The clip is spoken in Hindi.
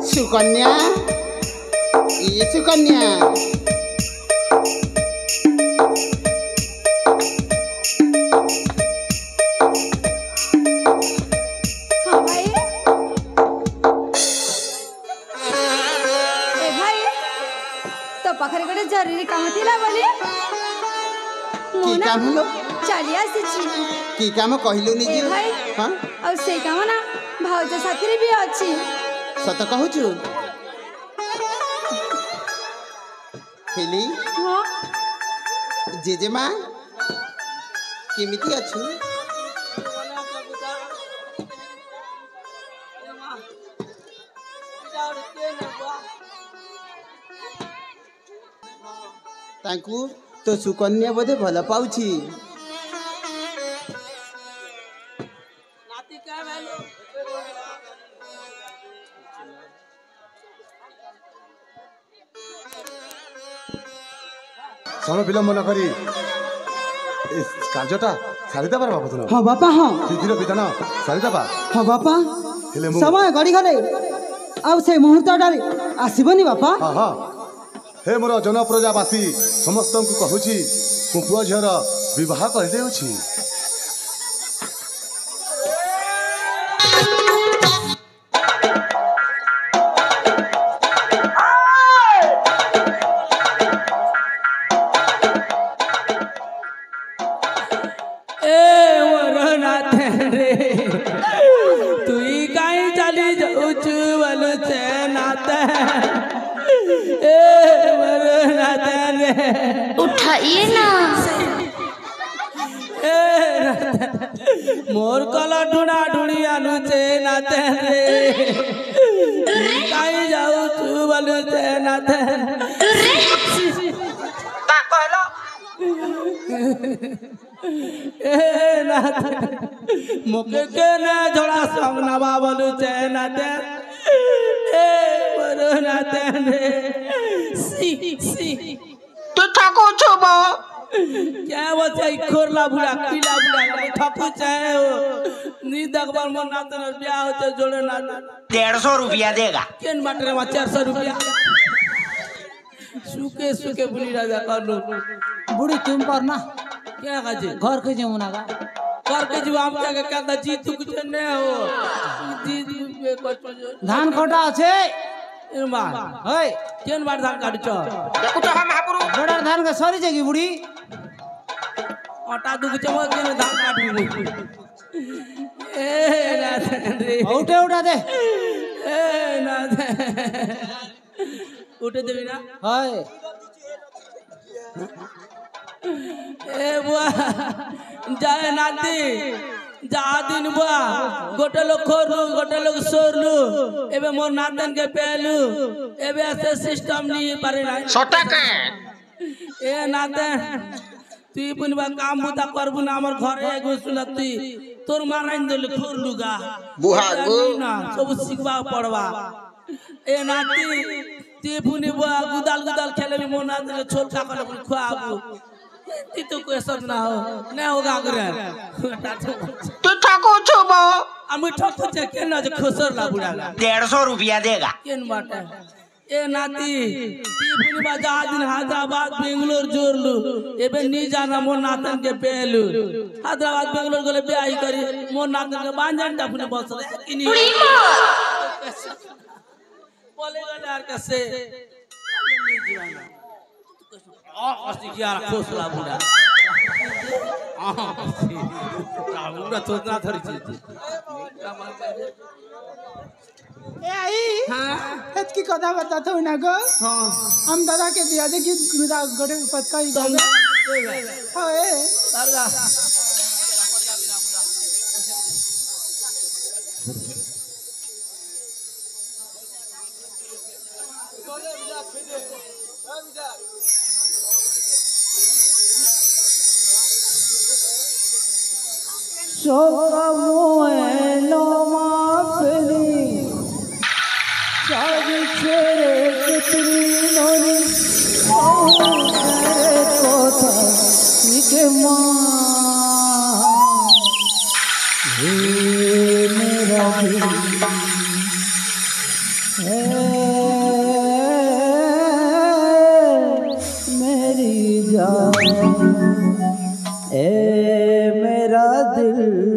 सुकन्या ये सुकन्या हाँ भाई तो पाखरे गोटे जरूरी काम थिला बोली की काम हलो चली आसी की काम कहलु निजे भाई हां और से काम ना भाउज साथी भी अछि सत कहू छु हेली हां जेजेमा केमिति अछि तांकू तो सुकन्या बोधे भल पाउछि समय विलम्ब न करी कार्यटा सारिदा बार बाबू हाँ बापा हाँ विधिर विधान सारिदा बा हाँ बापा हेले समय गड़ी गले आउ से मुहूर्तटारे आसीबनी बापा हाँ हाँ हे मोर जनप्रजावासी समस्त को कहूची मो पुआ झीर विवाह कर देउछि उठाइए ना मोर कला ढूंढा ढूंढी आनुचे नाते रे कहीं जाऊ तू बोलुचे नाते ता कहलो ए नाते मुके के ना झोला सामना बा बोलुचे नाते ए मोर नाते रे सी तू ठाको छबो क्या बचाई खोरला बुढ़ा पीला बुढ़ा ठाको चाहे हो नी दगबार मन ना तो ब्याह होते जोड़े ना 150 रुपया देगा केन बाटरे में 400 रुपया सुके सुके बुली राजा कर लो बुढ़ी तुम पर ना क्या काजे घर के जमुना का कर के जवाब क्या कहता जी तू कुछ नहीं हो जी कुछ धान खोटा আছে इरमा ओए केन बार धान काट छ देखो तो हम हापुरु बड़ा धान का सरी जगी बुढ़ी आटा दुख चमक के धान काट ए ना रे उठे उठा दे ए ना उठे देवी ना हाय ए बुआ जाए नाती जा दिन बुआ गोटे लोग खोरलू गोटे लोग सोरलू एबे मोर नातन के पहलू एबे ऐसे सिस्टम नहीं पारे ना छोटा के ए नातन तू पुनबा काम बुता करबू ना हमर घरे एगो सुनती तोर माराइन देल खोरलूगा बुहागो ना सब सिखबा पड़वा ए नाती ती पुनबा गुदाल गुदाल खेले में मोर नातन छोल का कर खुआबू ती तो कोई सब ना हो नहीं होगा करे तू ठाको छबो আমি ঠকছে কেন যে খসর লা বুড়ালা 150 रुपया देगा কেন বাটা এ নাতি টিফিন বাজা দিন হায়দ্রাবাদ বেঙ্গালোর জোরলু এবে নি জানা মোর নাতন কে পেলু হায়দ্রাবাদ বেঙ্গালোর গলে বিয়াই করি মোর নাতন কে বাঞ্জানটা ফুনে বসলে কিনি বলে গলে আর কাছে নি জীবনা আসি কি আর খসলা বুড়া আমরা তো না ধরিছি ए आई हां एत की कथा बताता हूं ना गो हां हम दादा के दिया दे कि गुदा गोटे पतका ही दे हाय दादा सोकामुएलो माफली चाग छेरे कितनी नोनी ओ तेरे कोथा निके मां हे मेरा दिल मेरी जान ए मेरा दिल